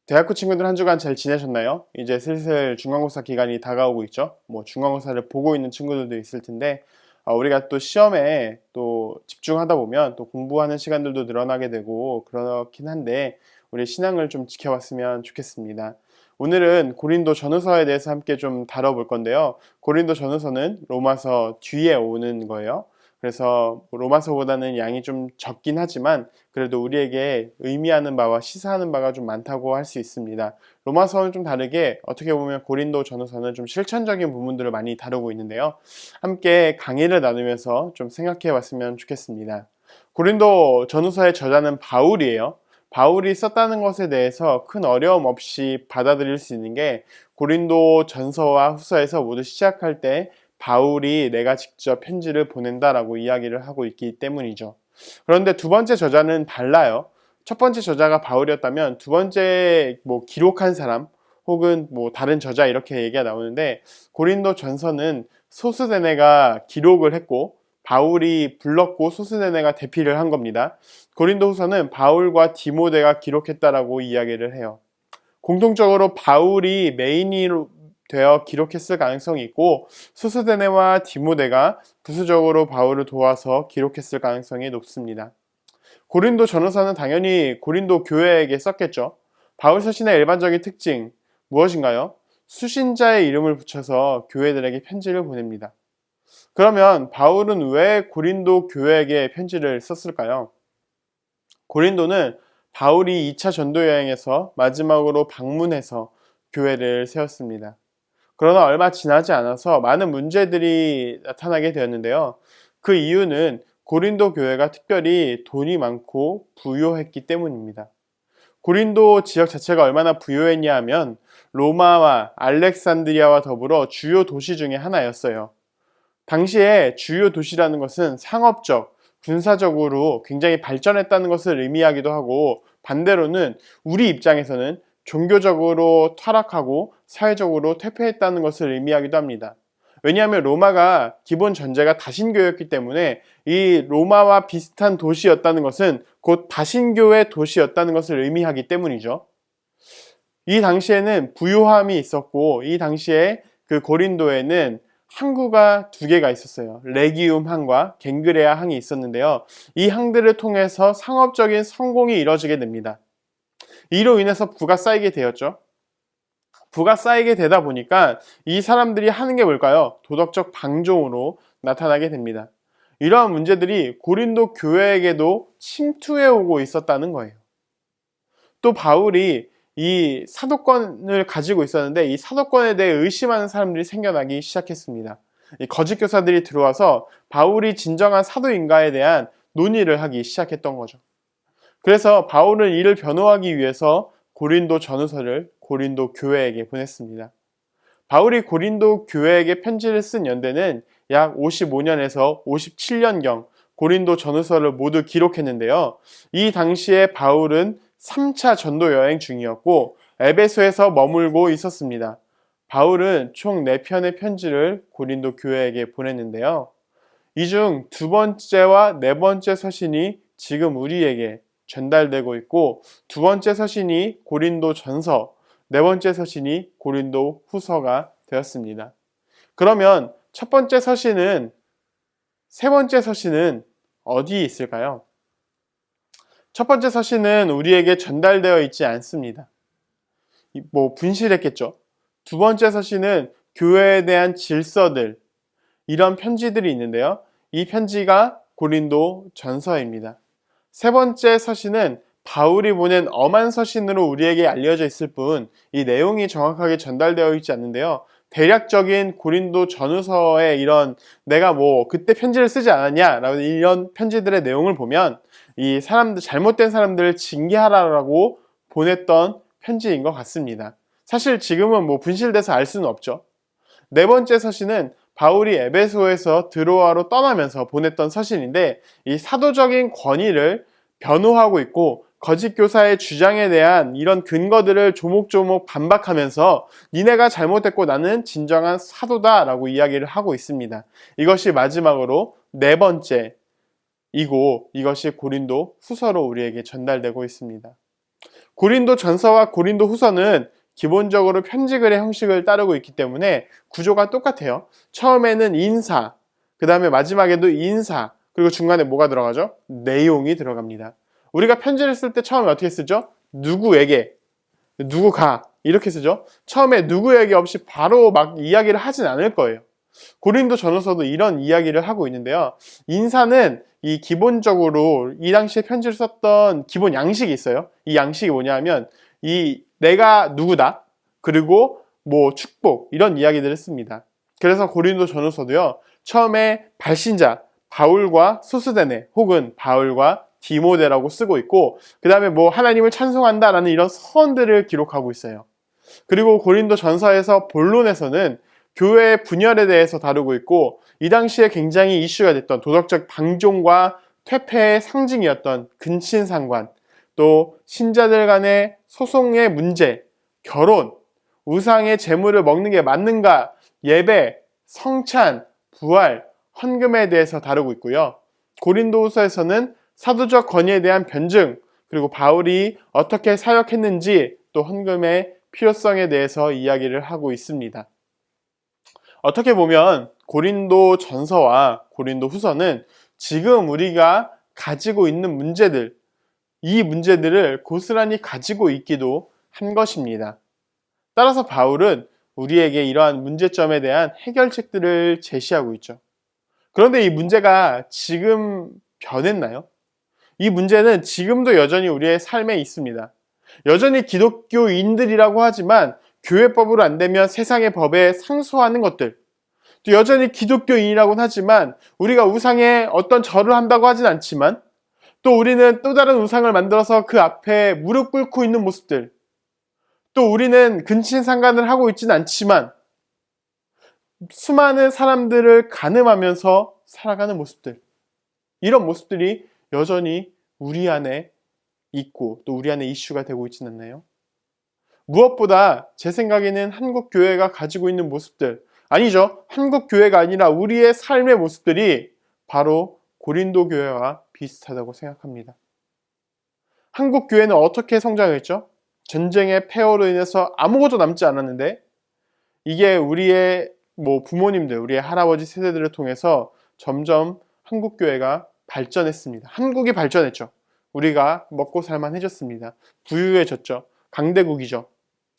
대학교 친구들 한 주간 잘 지내셨나요? 이제 슬슬 중간고사 기간이 다가오고 있죠. 중간고사를 보고 있는 친구들도 있을 텐데, 우리가 또 시험에 또 집중하다 보면 또 공부하는 시간들도 늘어나게 되고 그렇긴 한데, 우리 신앙을 좀 지켜봤으면 좋겠습니다. 오늘은 고린도 전후서에 대해서 함께 좀 다뤄볼 건데요. 고린도 전후서는 로마서 뒤에 오는 거예요. 그래서 로마서보다는 양이 좀 적긴 하지만 그래도 우리에게 의미하는 바와 시사하는 바가 좀 많다고 할 수 있습니다. 로마서는 좀 다르게 어떻게 보면 고린도 전후서는 좀 실천적인 부분들을 많이 다루고 있는데요. 함께 강의를 나누면서 좀 생각해 봤으면 좋겠습니다. 고린도 전후서의 저자는 바울이에요. 바울이 썼다는 것에 대해서 큰 어려움 없이 받아들일 수 있는 게 고린도 전서와 후서에서 모두 시작할 때 바울이 내가 직접 편지를 보낸다라고 이야기를 하고 있기 때문이죠. 그런데 두 번째 저자는 달라요. 첫 번째 저자가 바울이었다면 두 번째 기록한 사람 혹은 다른 저자 이렇게 얘기가 나오는데 고린도 전서는 소스데네가 기록을 했고 바울이 불렀고 소스데네가 대피를 한 겁니다. 고린도 후서는 바울과 디모데가 기록했다라고 이야기를 해요. 공통적으로 바울이 메인이 되어 기록했을 가능성이 있고 소스데네와 디모데가 부수적으로 바울을 도와서 기록했을 가능성이 높습니다. 고린도 전후서는 당연히 고린도 교회에게 썼겠죠. 바울 서신의 일반적인 특징 무엇인가요? 수신자의 이름을 붙여서 교회들에게 편지를 보냅니다. 그러면 바울은 왜 고린도 교회에게 편지를 썼을까요? 고린도는 바울이 2차 전도 여행에서 마지막으로 방문해서 교회를 세웠습니다. 그러나 얼마 지나지 않아서 많은 문제들이 나타나게 되었는데요. 그 이유는 고린도 교회가 특별히 돈이 많고 부유했기 때문입니다. 고린도 지역 자체가 얼마나 부유했냐 하면 로마와 알렉산드리아와 더불어 주요 도시 중에 하나였어요. 당시에 주요 도시라는 것은 상업적, 군사적으로 굉장히 발전했다는 것을 의미하기도 하고 반대로는 우리 입장에서는 종교적으로 타락하고 사회적으로 퇴폐했다는 것을 의미하기도 합니다. 왜냐하면 로마가 기본 전제가 다신교였기 때문에 이 로마와 비슷한 도시였다는 것은 곧 다신교의 도시였다는 것을 의미하기 때문이죠. 이 당시에는 부유함이 있었고 이 당시에 그 고린도에는 항구가 두 개가 있었어요. 레기움 항과 갱그레아 항이 있었는데요. 이 항들을 통해서 상업적인 성공이 이뤄지게 됩니다. 이로 인해서 부가 쌓이게 되었죠. 부가 쌓이게 되다 보니까 이 사람들이 하는 게 뭘까요? 도덕적 방종으로 나타나게 됩니다. 이러한 문제들이 고린도 교회에게도 침투해 오고 있었다는 거예요. 또 바울이 이 사도권을 가지고 있었는데 이 사도권에 대해 의심하는 사람들이 생겨나기 시작했습니다. 이 거짓 교사들이 들어와서 바울이 진정한 사도인가에 대한 논의를 하기 시작했던 거죠. 그래서 바울은 이를 변호하기 위해서 고린도 전후서를 고린도 교회에게 보냈습니다. 바울이 고린도 교회에게 편지를 쓴 연대는 약 55년에서 57년경 고린도 전후서를 모두 기록했는데요. 이 당시에 바울은 3차 전도 여행 중이었고 에베소에서 머물고 있었습니다. 바울은 총 4편의 편지를 고린도 교회에게 보냈는데요. 이 중 두 번째와 네 번째 서신이 지금 우리에게 전달되고 있고 두 번째 서신이 고린도 전서, 네 번째 서신이 고린도 후서가 되었습니다. 그러면 첫 번째 서신은, 세 번째 서신은 어디에 있을까요? 첫 번째 서신은 우리에게 전달되어 있지 않습니다. 분실했겠죠. 두 번째 서신은 교회에 대한 질서들, 이런 편지들이 있는데요. 이 편지가 고린도 전서입니다. 세 번째 서신은 바울이 보낸 엄한 서신으로 우리에게 알려져 있을 뿐 이 내용이 정확하게 전달되어 있지 않는데요. 대략적인 고린도 전후서의 이런 내가 그때 편지를 쓰지 않았냐 라는 이런 편지들의 내용을 보면 이 사람들 잘못된 사람들을 징계하라고 보냈던 편지인 것 같습니다. 사실 지금은 분실돼서 알 수는 없죠. 네 번째 서신은 바울이 에베소에서 드로아로 떠나면서 보냈던 서신인데 이 사도적인 권위를 변호하고 있고 거짓 교사의 주장에 대한 이런 근거들을 조목조목 반박하면서 니네가 잘못했고 나는 진정한 사도다라고 이야기를 하고 있습니다. 이것이 마지막으로 네 번째이고 이것이 고린도 후서로 우리에게 전달되고 있습니다. 고린도 전서와 고린도 후서는 기본적으로 편지글의 형식을 따르고 있기 때문에 구조가 똑같아요. 처음에는 인사, 그 다음에 마지막에도 인사, 그리고 중간에 뭐가 들어가죠? 내용이 들어갑니다. 우리가 편지를 쓸 때 처음에 어떻게 쓰죠? 누구에게, 누구가 이렇게 쓰죠. 처음에 누구에게 없이 바로 막 이야기를 하진 않을 거예요. 고린도 전후서도 이런 이야기를 하고 있는데요. 인사는 이 기본적으로 이 당시에 편지를 썼던 기본 양식이 있어요. 이 양식이 뭐냐면 이 내가 누구다, 그리고 뭐 축복, 이런 이야기들을 씁니다. 그래서 고린도 전후서도요, 처음에 발신자 바울과 소스데네 혹은 바울과 디모데라고 쓰고 있고, 그 다음에 뭐 하나님을 찬송한다라는 이런 서원들을 기록하고 있어요. 그리고 고린도 전서에서 본론에서는 교회의 분열에 대해서 다루고 있고, 이 당시에 굉장히 이슈가 됐던 도덕적 방종과 퇴폐의 상징이었던 근친상관, 또 신자들 간의 소송의 문제, 결혼, 우상의 재물을 먹는 게 맞는가, 예배, 성찬, 부활, 헌금에 대해서 다루고 있고요. 고린도후서에서는 사도적 권위에 대한 변증, 그리고 바울이 어떻게 사역했는지, 또 헌금의 필요성에 대해서 이야기를 하고 있습니다. 어떻게 보면 고린도 전서와 고린도 후서는 지금 우리가 가지고 있는 문제들, 이 문제들을 고스란히 가지고 있기도 한 것입니다. 따라서 바울은 우리에게 이러한 문제점에 대한 해결책들을 제시하고 있죠. 그런데 이 문제가 지금 변했나요? 이 문제는 지금도 여전히 우리의 삶에 있습니다. 여전히 기독교인들이라고 하지만 교회법으로 안 되면 세상의 법에 상소하는 것들, 또 여전히 기독교인이라고는 하지만 우리가 우상에 어떤 절을 한다고 하진 않지만, 또 우리는 또 다른 우상을 만들어서 그 앞에 무릎 꿇고 있는 모습들, 또 우리는 근친상간을 하고 있지는 않지만 수많은 사람들을 가늠하면서 살아가는 모습들, 이런 모습들이 여전히 우리 안에 있고 또 우리 안에 이슈가 되고 있지는 않나요? 무엇보다 제 생각에는 한국 교회가 가지고 있는 모습들, 아니죠, 한국 교회가 아니라 우리의 삶의 모습들이 바로 고린도 교회와 비슷하다고 생각합니다. 한국 교회는 어떻게 성장했죠? 전쟁의 폐허로 인해서 아무것도 남지 않았는데, 이게 우리의 부모님들, 우리의 할아버지 세대들을 통해서 점점 한국 교회가 발전했습니다. 한국이 발전했죠. 우리가 먹고 살만해졌습니다. 부유해졌죠. 강대국이죠.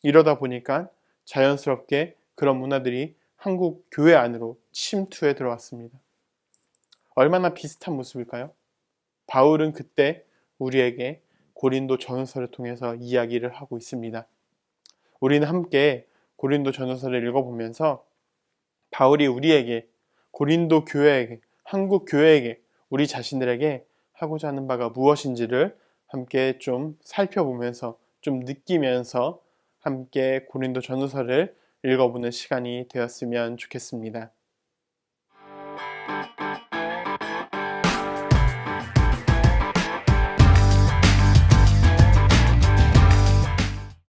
이러다 보니까 자연스럽게 그런 문화들이 한국 교회 안으로 침투해 들어왔습니다. 얼마나 비슷한 모습일까요? 바울은 그때 우리에게 고린도 전서를 통해서 이야기를 하고 있습니다. 우리는 함께 고린도 전서를 읽어보면서 바울이 우리에게, 고린도 교회에게, 한국 교회에게, 우리 자신들에게 하고자 하는 바가 무엇인지를 함께 좀 살펴보면서, 좀 느끼면서 함께 고린도 전서를 읽어보는 시간이 되었으면 좋겠습니다.